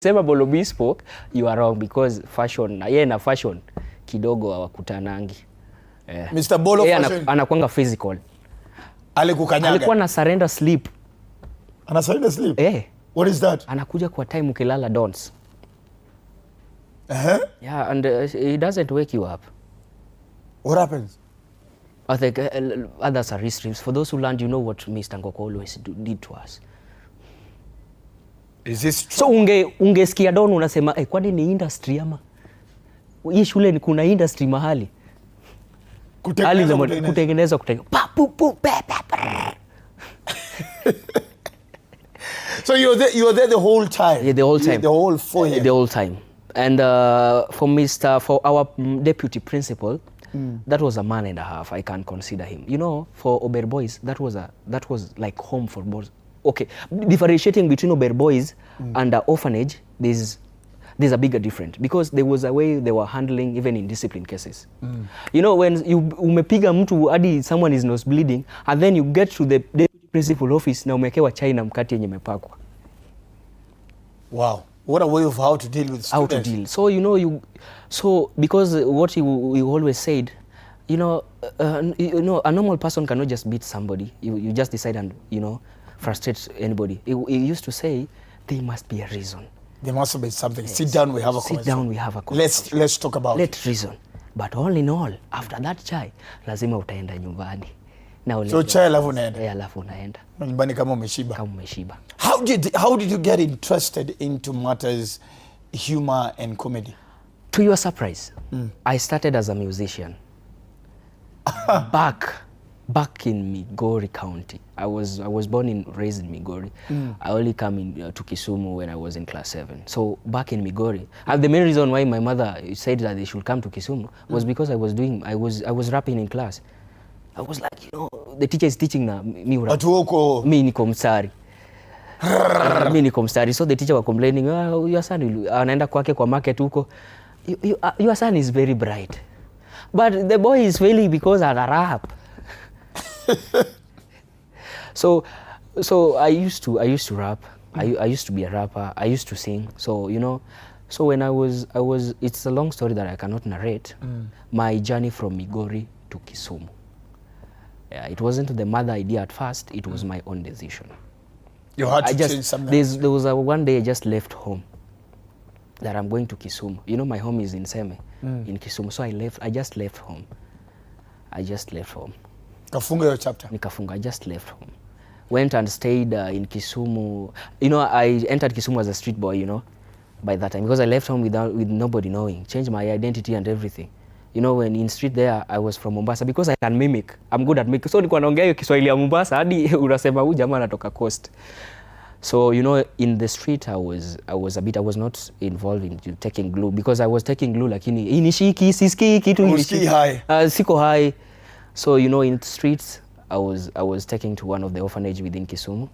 Sema Bolo Bespoke, you are wrong because fashion, yeye na fashion kidogo hawakutanangi. Mr. Bolo fashion anakuanga physical. Alikukanyaga. Alikuwa na surrender sleep. Ana surrender sleep? What is that? Anakuja kwa time ukilala dons. Yeah, and he doesn't wake you up. What happens? I think others are streams. For those who learned, you know what Mr. Ngoko always did to us. Is this true? So ungesikia don unasema kwani ni industry ama hii shule ni kuna industry mahali kutengeneza So you were there the whole time? Yeah, the whole time. The whole 4 years? The whole time. And for our deputy principal, that was a man and a half. I can't consider him. You know, for Ober Boys, that was like home for boys. Okay, differentiating between Ober Boys and the orphanage, there's a bigger difference because there was a way they were handling even in discipline cases. You know, when umepiga mtu hadi someone is nose bleeding and then you get to the deputy principal office na umekewa chai na mkate yenye imepakwa. Wow, what a way of how to deal with students. How to deal. So you know because what you always said, you know, a normal person cannot just beat somebody. You just decide and frustrate anybody. He used to say there must be a reason. There must be something. Yes. Sit down, we have a conversation. Sit down, we have a conversation. Let's talk about Let's reason. But all in all, after that chai, lazima utaenda nyumbani. So chai alafu unaenda? Yeah, alafu unaenda. Nyumbani kama umeshiba? Kama umeshiba. How did you get interested into matters, humor and comedy? To your surprise, I started as a musician. Back in Migori County. I was born and raised in Migori. I only came to Kisumu when I was in class 7. So back in Migori, and the main reason why my mother said that they should come to Kisumu was because I was rapping in class. I was like, the teacher is teaching na mi rap. Mi niko mstari. Mi niko mstari. So the teacher was complaining, your son anaenda kwake kwa market huko. Your son is very bright. But the boy is failing because ana rap. So I used to rap. I used to be a rapper. I used to sing. So so when I was it's a long story that I cannot narrate. My journey from Migori to Kisumu. Yeah, it wasn't the mother idea at first. It was my own decision. You had to change something. There was one day I just left home. That I'm going to Kisumu. You know, my home is in Seme, in Kisumu. So I just left home. Kafunga your chapter? Nikafunga, I just left home. Went and stayed in Kisumu. You know, I entered Kisumu as a street boy, by that time. Because I left home with nobody knowing. Changed my identity and everything. You know, when in street there, I was from Mombasa. Because I can mimic. I'm good at mimic. So nilikuwa naongea hiyo Kiswahili ya Mombasa hadi unasema huyu jamaa anatoka coast. So, in the street, I was not involved in taking glue. Because I was taking glue, lakini inishiki, siski, kitu inishiki. High. Siko high. So, in the streets, I was taking to one of the orphanage within Kisumu.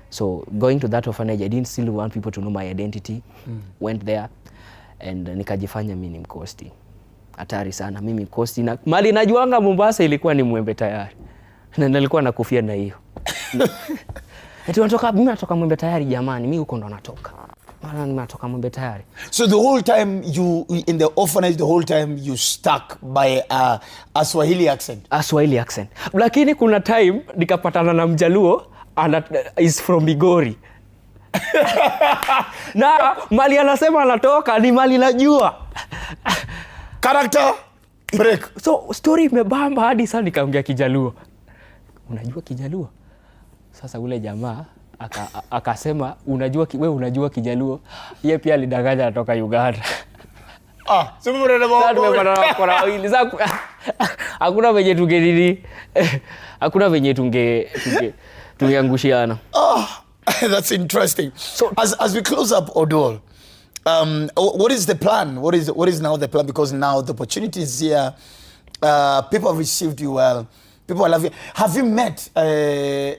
So, going to that orphanage, I didn't still want people to know my identity. Went there, and nikajifanya mimi ni mkosti. Hatari sana, mimi mkosti. Mali najuanga Mombasa ilikuwa ni Mwembe Tayari. Na nilikuwa nakufia na hiyo. Mimi natoka Mwembe Tayari jamani, mimi huko ndo natoka. Maana nimetoka Mwembe Tayari. So the whole time in the orphanage, the whole time you stuck by a Swahili accent? A Swahili accent. Lakini kuna time nikapatana na Mjaluo and is from Migori. Na mali anasema anatoka ni mali najua. Character break. So story imebamba hadi sasa nikaongea Kijaluo. Unajua Kijaluo? Sasa ule jamaa akasema wewe unajua Kijaluo. Yeye pia alidanganya anatoka Uganda. Hakuna venye tungeangushiana. That's interesting. So as we close up, Odol, what is the plan? What is now the plan? Because now the opportunity is here. People have received you well. People are loving. Have you met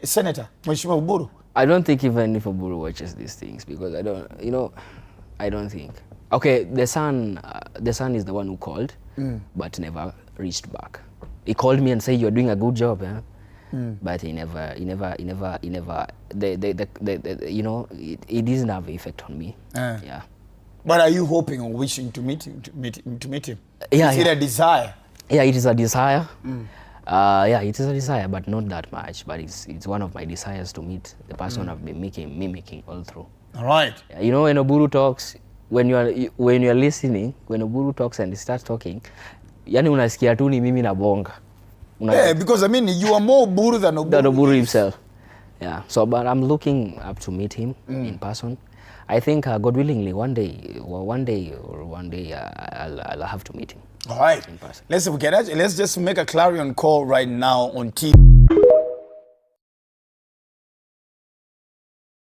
Senator Mheshimiwa Oburu? I don't think even if Oburu watches these things because I don't think. Okay, the son is the one who called, but never reached back. He called me and said, "You're doing a good job." but he never, you know, it didn't have effect on me. Yeah. But are you hoping or wishing to meet him? Yeah, Is it a desire? Yeah, it is a desire. Yeah, it is a desire, but not that much. But it's one of my desires to meet the person I've been mimicking all through. All right. Yeah, you know, when Oburu talks, when you're listening, when Oburu talks and he starts talking, yani unasikia tu ni mimi na bonga. Yeah, because I mean, you are more Oburu than Oburu. Than Oburu himself. Yeah. So, but I'm looking up to meet him in person. I think, God willingly, one day I'll have to meet him. All right. In person. Let's just make a clarion call right now on TV.